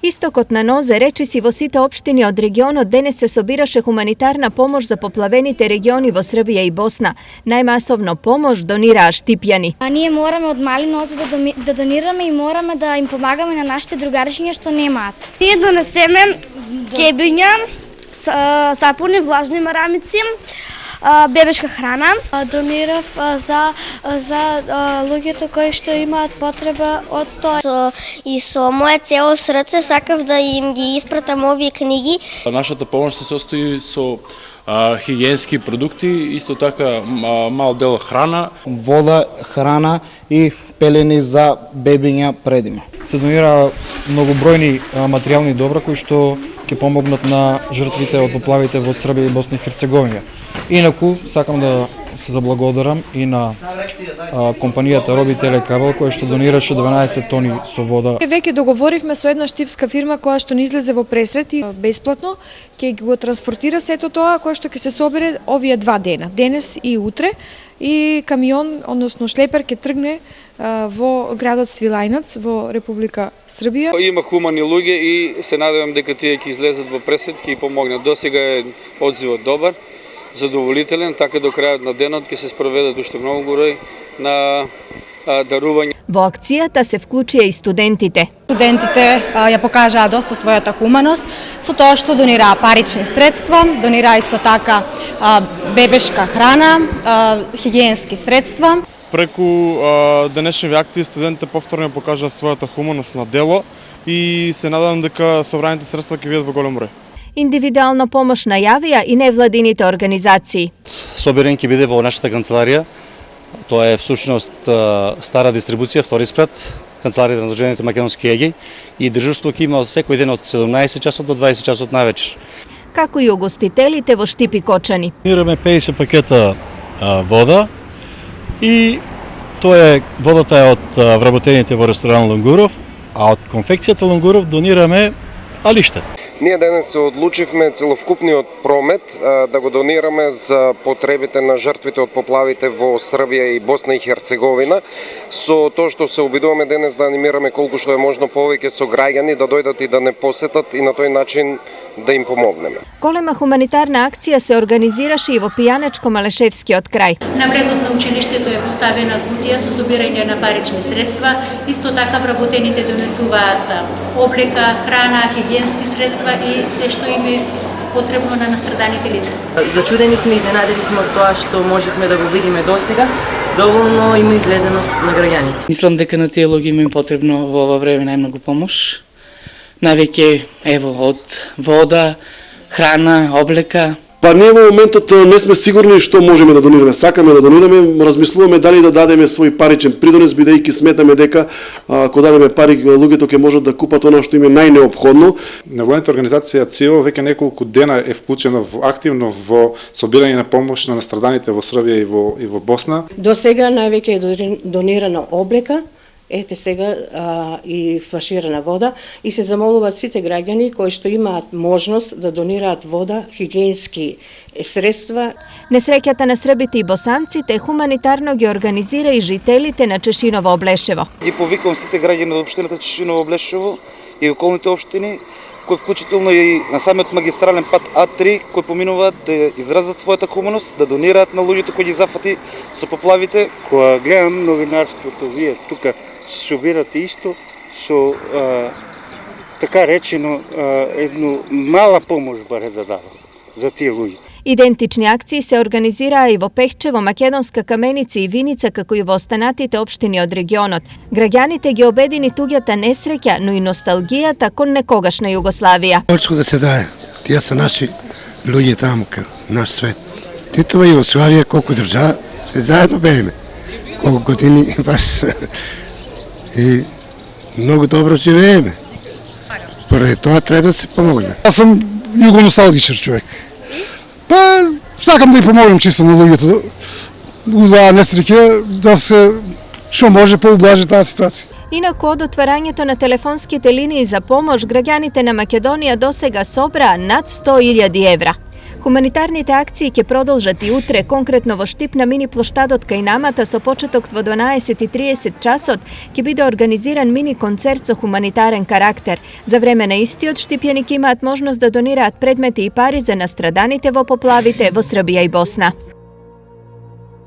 Истокот на нозе речиси во сите општини од регионот денес се собираше хуманитарна помош за поплавените региони во Србија и Босна. Најмасовно помош донираа Штипјани. Ние мораме од мали нозе да донираме и мораме да им помагаме на нашите другарчиња што немаат. Ние донесеме кебиња, сапуни, влажни марамици, бебешка храна. Донирав за луѓето кои што имаат потреба од тоа. И со моје цело срце сакав да им ги испратам овие книги. Нашата помош се состои со хигиенски продукти, исто така мал дел храна, вода, храна и пелени за бебиња предиме. Се донира многобројни материјални добра кои што ќе помогнат на жртвите од поплавите во Србија и Босна и Херцеговина. Инаку сакам да се заблагодарам и на компанијата Роби Телекабел која што донираше 12 тони со вода. Веќе договоривме со една штипска фирма која што ни излезе во пресрет и бесплатно ќе го транспортира сето тоа кој што ќе се собере овие 2 дена, денес и утре, и камион, односно шлепер ќе тргне во градот Свилајнац во Република Србија. Има хумани луѓе и се надевам дека тие ќе излезат во пресрет, ќе помогнат. Досега е одзивот добар, задоволителен, така до крајот на денот ќе се спроведат уште многу број на дарување. Во акцијата се вклучија и студентите. Студентите ја покажаа доста својата хуманост со тоа што донираа парични средства, донираа исто така бебешка храна, хигиенски средства. Преку денешните акции студентите повторно покажаа својата хуманост на дело и се надевам дека собраните средства ќе бидат во голем број. Индивидуална помош најавија и невладините организации. Соберен ќе биде во нашата канцеларија. Тоа е всушност стара дистрибуција, втори спрат, канцеларија на Сдруженијето македонски ЕГИ, и држуштво ќе има секој ден од 17 часот до 20 часот навечер. Како и угостителите во Штип и Кочани. Донираме 50 пакета вода и водата е од вработените во ресторан Лунгуров, а од конфекцијата Лунгуров донираме алиште. Ние денес се одлучивме целокупниот промет да го донираме за потребите на жртвите од поплавите во Србија и Босна и Херцеговина. Со тоа што се обидуваме денес да анимираме колку што е можно повеќе со граѓани да дојдат и да не посетат и на тој начин да им помогнеме. Голема хуманитарна акција се организираше и во Пијанечко-Малешевскиот крај. На влезот на училиштето е поставена кутија со собирање на парични средства. Исто така вработените донесуваат облека, храна, хигиенски средства и се што им е потребно на настраданите лица. Зачудени сме, изненадени сме од тоа што можевме да го видиме досега. Доволно има излезеност на граѓаните. Мислам дека на тие луѓе им потребно во ова време најмногу помош. Навеќе од вода, храна, облека. Па ние во моментот не сме сигурни што можеме да донираме. Сакаме да донираме, размислуваме дали да дадеме свој паричен придонес, бидејќи сметаме дека ако дадеме пари, луѓето ќе можат да купат она што им е најнеопходно. Невладината организација ЦИО веќе неколку дена е вклучена активно во собирање на помош на настраданите во Србија и во Босна. До сега највеќе е донирана облека, ете сега и флаширана вода, и се замолуваат сите граѓани кои што имаат можност да донираат вода, хигиенски средства. Несреќата на србите и босанците хуманитарно ги организира и жителите на Чешиново Облешево. Ги повикувам сите граѓани од општината Чешиново Облешево и околните општини, кои вклучително и на самиот магистрален пат А3, кои поминуваат да изразат својата хуманост, да донираат на луѓето кои ги зафати со поплавите. Кога гледам новинарството, вие тука се собирате исто со така речено едно мала помош баре да дадам за тие луѓе. Идентични акции се организираа и во Пехчево, Македонска Каменица и Виница, како и во останатите општини од регионот. Граѓаните ги обедини туѓата несреќа, но и носталгијата кон некогашна Југославија. Очко да се дае, тие се наши луѓе таму, наш свет. Титова Југославија, колку држава, се заедно бееме. Колку години баш и многу добро живееме. Поради тоа треба да се помогне. Јас сум југоносталгичар човек. Па, сакам да ја помогнем чисто на луѓето оваа несреќа, да се што може поублажи таа ситуација. Инаку од отварањето на телефонските линии за помош, граѓаните на Македонија досега собраа над 100.000 евра. Humanitarните akcije ќе продолжат и утре, конкретно во Штип на мини плоштадот кај намата со почеток во 12:30 часот ќе биде организиран мини концерт со хуманитарен карактер. За време на истиот штипјани ќе имаат можност да донираат предмети и пари за настраданите во поплавите во Србија и Босна.